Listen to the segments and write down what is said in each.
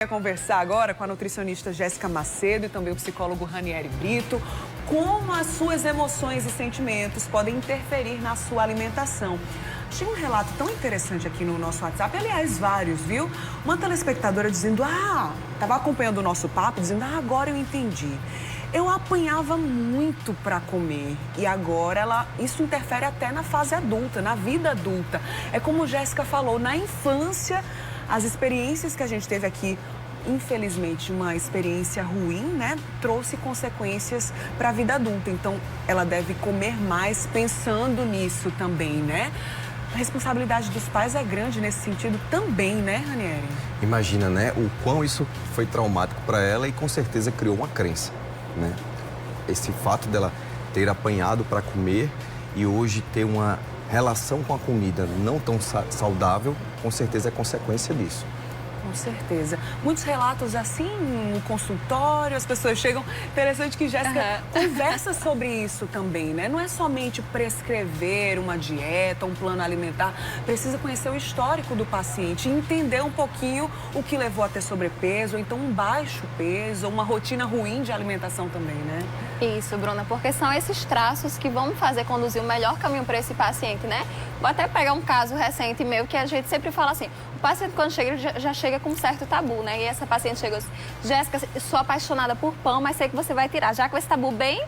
Conversar agora com a nutricionista Jéssica Macedo e também o psicólogo Ranieri Brito, como as suas emoções e sentimentos podem interferir na sua alimentação. Achei um relato tão interessante aqui no nosso WhatsApp, aliás, vários, viu? Uma telespectadora dizendo, estava acompanhando o nosso papo, dizendo, agora eu entendi. Eu apanhava muito para comer e agora isso interfere até na fase adulta, na vida adulta. É como Jéssica falou, na infância, as experiências que a gente teve aqui, infelizmente, uma experiência ruim, né? Trouxe consequências para a vida adulta. Então, ela deve comer mais pensando nisso também, né? A responsabilidade dos pais é grande nesse sentido também, né, Ranieri? Imagina, né? O quão isso foi traumático para ela e com certeza criou uma crença, né? Esse fato dela ter apanhado para comer e hoje ter uma relação com a comida não tão saudável, com certeza é consequência disso. Com certeza. Muitos relatos assim no consultório, as pessoas chegam... Interessante que Jéssica conversa sobre isso também, né? Não é somente prescrever uma dieta, um plano alimentar. Precisa conhecer o histórico do paciente e entender um pouquinho o que levou a ter sobrepeso, ou então um baixo peso, ou uma rotina ruim de alimentação também, né? Isso, Bruna, porque são esses traços que vão fazer conduzir o melhor caminho para esse paciente, né? Vou até pegar um caso recente meu que a gente sempre fala assim, o paciente quando chega, já chega com um certo tabu, né? E essa paciente chegou assim, Jéssica, sou apaixonada por pão, mas sei que você vai tirar, já com esse tabu bem...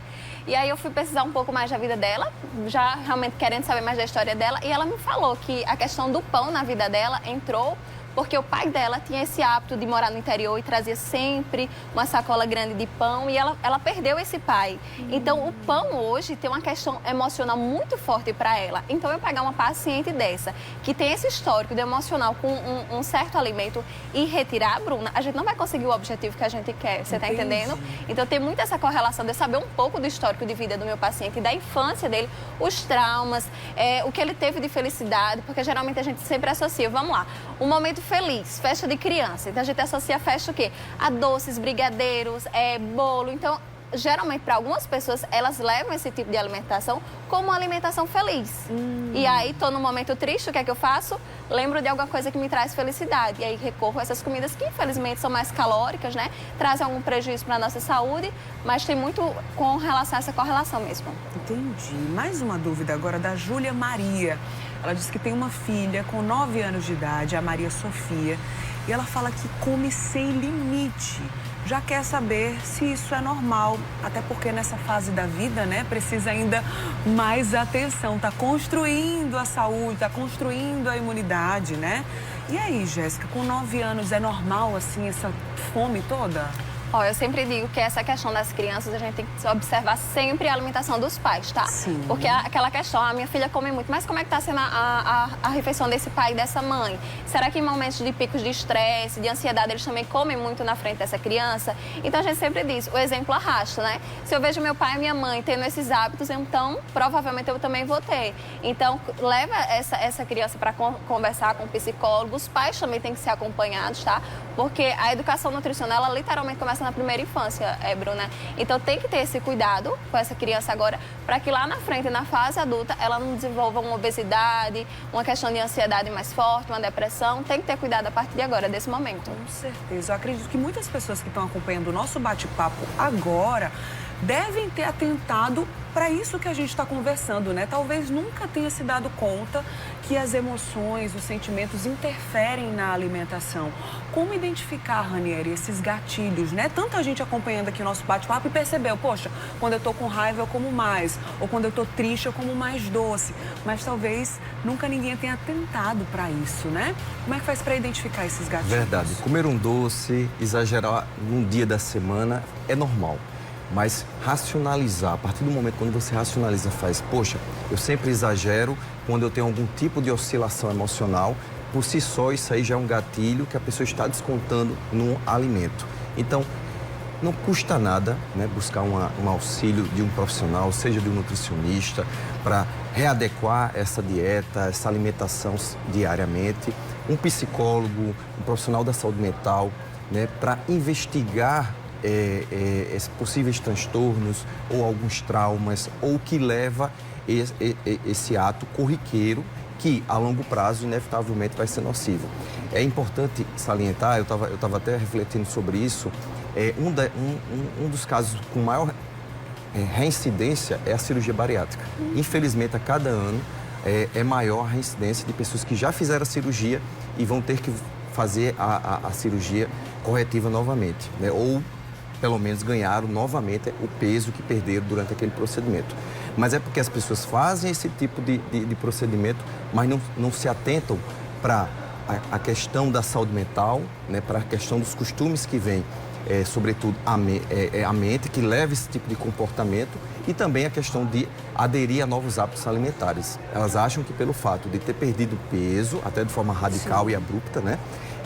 E aí eu fui pesquisar um pouco mais da vida dela, já realmente querendo saber mais da história dela, e ela me falou que a questão do pão na vida dela entrou porque o pai dela tinha esse hábito de morar no interior e trazia sempre uma sacola grande de pão e ela perdeu esse pai. Então, o pão hoje tem uma questão emocional muito forte para ela. Então, eu pegar uma paciente dessa, que tem esse histórico de emocional com um certo alimento e retirar, Bruna, a gente não vai conseguir o objetivo que a gente quer, você está entendendo? Então, tem muito essa correlação de saber um pouco do histórico de vida do meu paciente, da infância dele, os traumas, o que ele teve de felicidade, porque geralmente a gente sempre associa, vamos lá, um momento feliz, festa de criança. Então, a gente associa a festa o quê? A doces, brigadeiros, bolo. Então, geralmente, para algumas pessoas, elas levam esse tipo de alimentação como uma alimentação feliz. E aí, estou num momento triste, o que é que eu faço? Lembro de alguma coisa que me traz felicidade. E aí, recorro a essas comidas que, infelizmente, são mais calóricas, né? Trazem algum prejuízo para a nossa saúde, mas tem muito com relação a essa correlação mesmo. Entendi. Mais uma dúvida agora da Júlia Maria. Ela diz que tem uma filha com 9 anos de idade, a Maria Sofia, e ela fala que come sem limite. Já quer saber se isso é normal, até porque nessa fase da vida, né, precisa ainda mais atenção. Tá construindo a saúde, tá construindo a imunidade, né? E aí, Jéssica, com 9 anos é normal, assim, essa fome toda? Ó, eu sempre digo que essa questão das crianças, a gente tem que observar sempre a alimentação dos pais, tá? Sim. Porque aquela questão, a minha filha come muito, mas como é que tá sendo a refeição desse pai e dessa mãe? Será que em momentos de picos de estresse, de ansiedade, eles também comem muito na frente dessa criança? Então, a gente sempre diz, o exemplo arrasta, né? Se eu vejo meu pai e minha mãe tendo esses hábitos, então, provavelmente eu também vou ter. Então, leva essa criança para conversar com o psicólogo. Os pais também têm que ser acompanhados, tá? Porque a educação nutricional, ela literalmente começa na primeira infância, Bruna. Então, tem que ter esse cuidado com essa criança agora, para que lá na frente, na fase adulta, ela não desenvolva uma obesidade, uma questão de ansiedade mais forte, uma depressão. Tem que ter cuidado a partir de agora, desse momento. Com certeza. Eu acredito que muitas pessoas que estão acompanhando o nosso bate-papo agora devem ter atentado para isso que a gente está conversando, né? Talvez nunca tenha se dado conta que as emoções, os sentimentos interferem na alimentação. Como identificar, Ranieri, esses gatilhos, né? Tanta gente acompanhando aqui o nosso bate-papo e percebeu, poxa, quando eu tô com raiva eu como mais, ou quando eu tô triste eu como mais doce. Mas talvez nunca ninguém tenha atentado para isso, né? Como é que faz para identificar esses gatilhos? Verdade. Comer um doce, exagerar num dia da semana é normal. Mas racionalizar, a partir do momento quando você racionaliza, faz, poxa, eu sempre exagero quando eu tenho algum tipo de oscilação emocional, por si só isso aí já é um gatilho que a pessoa está descontando no alimento. Então, não custa nada, né, buscar um auxílio de um profissional, seja de um nutricionista, para readequar essa dieta, essa alimentação diariamente, um psicólogo, um profissional da saúde mental, né, para investigar possíveis transtornos ou alguns traumas, ou que leva esse ato corriqueiro que a longo prazo, inevitavelmente, vai ser nocivo. É importante salientar, eu estava até refletindo sobre isso, um dos casos com maior reincidência é a cirurgia bariátrica. Infelizmente, a cada ano é maior a reincidência de pessoas que já fizeram a cirurgia e vão ter que fazer a cirurgia corretiva novamente, né? Ou, pelo menos, ganharam novamente o peso que perderam durante aquele procedimento. Mas é porque as pessoas fazem esse tipo de procedimento, mas não se atentam para a questão da saúde mental, né? Para a questão dos costumes que vêm, sobretudo a mente, que leva esse tipo de comportamento, e também a questão de aderir a novos hábitos alimentares. Elas acham que pelo fato de ter perdido peso, até de forma radical e abrupta, né?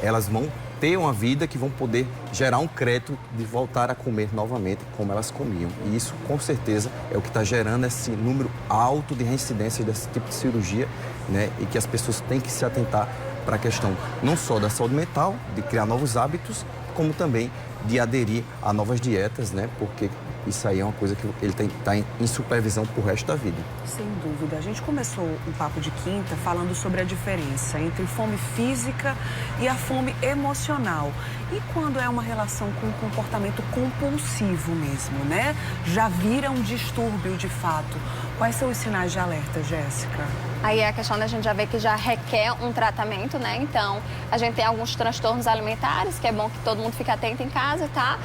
Elas vão ter uma vida que vão poder gerar um crédito de voltar a comer novamente como elas comiam. E isso, com certeza, é o que está gerando esse número alto de reincidência desse tipo de cirurgia, né? E que as pessoas têm que se atentar para a questão não só da saúde mental, de criar novos hábitos, como também de aderir a novas dietas, né? Porque isso aí é uma coisa que ele está em supervisão pro resto da vida. Sem dúvida. A gente começou o Papo de Quinta falando sobre a diferença entre fome física e a fome emocional. E quando é uma relação com um comportamento compulsivo mesmo, né? Já vira um distúrbio de fato. Quais são os sinais de alerta, Jéssica? Aí é a questão da gente já ver que já requer um tratamento, né? Então, a gente tem alguns transtornos alimentares, que é bom que todo mundo fique atento em casa, tá?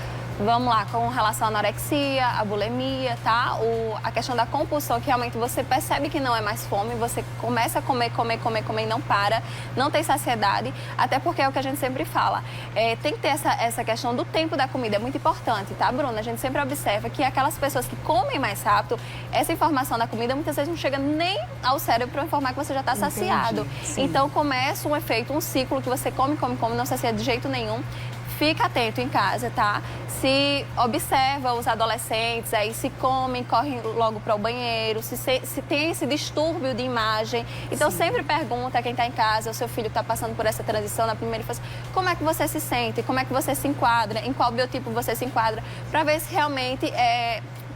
Vamos lá, com relação à anorexia, à bulimia, tá? A questão da compulsão, que realmente você percebe que não é mais fome, você começa a comer e não para, não tem saciedade, até porque é o que a gente sempre fala. Tem que ter essa questão do tempo da comida, é muito importante, tá, Bruna? A gente sempre observa que aquelas pessoas que comem mais rápido, essa informação da comida muitas vezes não chega nem ao cérebro para informar que você já está saciado. Então começa um efeito, um ciclo que você come, não sacia de jeito nenhum. Fica atento em casa, tá? Se observa os adolescentes, aí se comem, correm logo para o banheiro, se tem esse distúrbio de imagem. Então, sempre pergunta a quem está em casa, o seu filho está passando por essa transição na primeira infância, como é que você se sente, como é que você se enquadra, em qual biotipo você se enquadra, para ver se realmente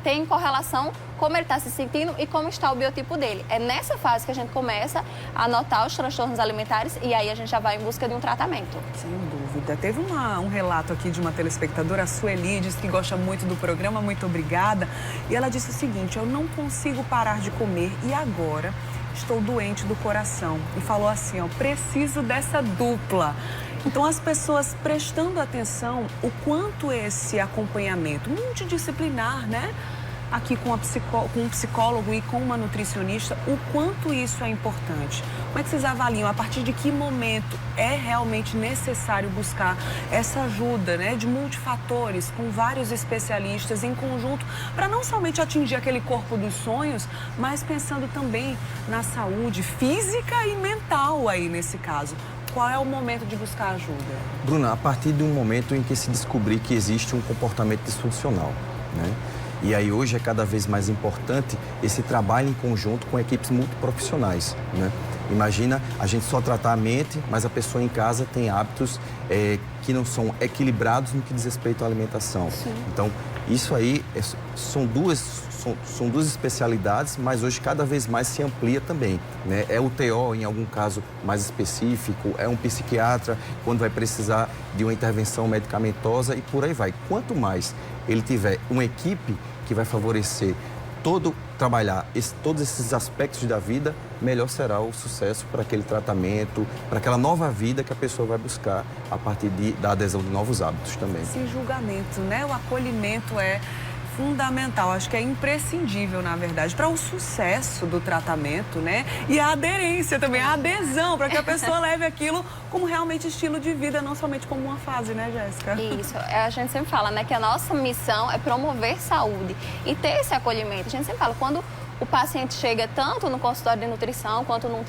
tem correlação como ele está se sentindo e como está o biotipo dele. É nessa fase que a gente começa a notar os transtornos alimentares e aí a gente já vai em busca de um tratamento. Sem dúvida. Teve um relato aqui de uma telespectadora, a Sueli, diz que gosta muito do programa, muito obrigada. E ela disse o seguinte: eu não consigo parar de comer e agora estou doente do coração. E falou assim, ó, preciso dessa dupla. Então, as pessoas prestando atenção o quanto esse acompanhamento multidisciplinar, né? Aqui com um psicólogo e com uma nutricionista, o quanto isso é importante. Como é que vocês avaliam? A partir de que momento é realmente necessário buscar essa ajuda, né, de multifatores, com vários especialistas em conjunto, para não somente atingir aquele corpo dos sonhos, mas pensando também na saúde física e mental aí nesse caso. Qual é o momento de buscar ajuda? Bruna, a partir de um momento em que se descobrir que existe um comportamento disfuncional, né? E aí hoje é cada vez mais importante esse trabalho em conjunto com equipes multiprofissionais, né? Imagina a gente só tratar a mente, mas a pessoa em casa tem hábitos que não são equilibrados no que diz respeito à alimentação. Sim. Então, isso aí são duas especialidades, mas hoje cada vez mais se amplia também, né? É o TO em algum caso mais específico, é um psiquiatra quando vai precisar de uma intervenção medicamentosa e por aí vai. Quanto mais ele tiver uma equipe que vai favorecer trabalhar todos esses aspectos da vida, melhor será o sucesso para aquele tratamento, para aquela nova vida que a pessoa vai buscar a partir da adesão de novos hábitos também. Sem julgamento, né? O acolhimento é fundamental, acho que é imprescindível, na verdade, para o sucesso do tratamento, né? E a aderência também, a adesão, para que a pessoa leve aquilo como realmente estilo de vida, não somente como uma fase, né, Jéssica? Isso, a gente sempre fala, né, que a nossa missão é promover saúde e ter esse acolhimento. A gente sempre fala, quando o paciente chega tanto no consultório de nutrição quanto no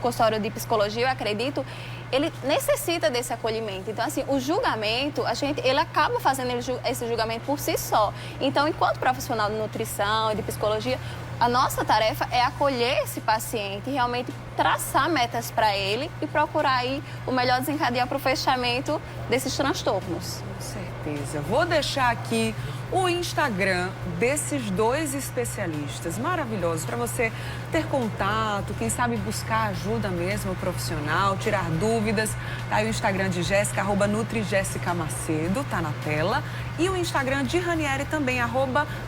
consultório de psicologia, eu acredito, ele necessita desse acolhimento. Então, assim, o julgamento, ele acaba fazendo esse julgamento por si só. Então, enquanto profissional de nutrição e de psicologia, a nossa tarefa é acolher esse paciente e realmente traçar metas para ele e procurar aí o melhor desencadear para o fechamento desses transtornos. Com certeza. Vou deixar aqui o Instagram desses dois especialistas maravilhosos para você ter contato, quem sabe buscar ajuda mesmo profissional, tirar dúvidas. Tá aí o Instagram de Jéssica, @NutriJessicaMacedo, tá na tela. E o Instagram de Ranieri também,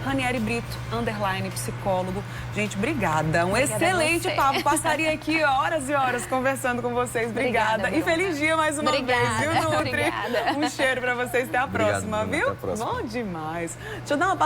@RanieriBrito, _psicólogo. Gente, obrigada. Um excelente papo. Passaria aqui horas e horas conversando com vocês. Obrigada. E feliz dia mais uma vez, viu, Nutri? Obrigada. Um cheiro para vocês. Até a próxima, Obrigado, Bruna. viu? Até a próxima. Bom demais. Deixa eu dar uma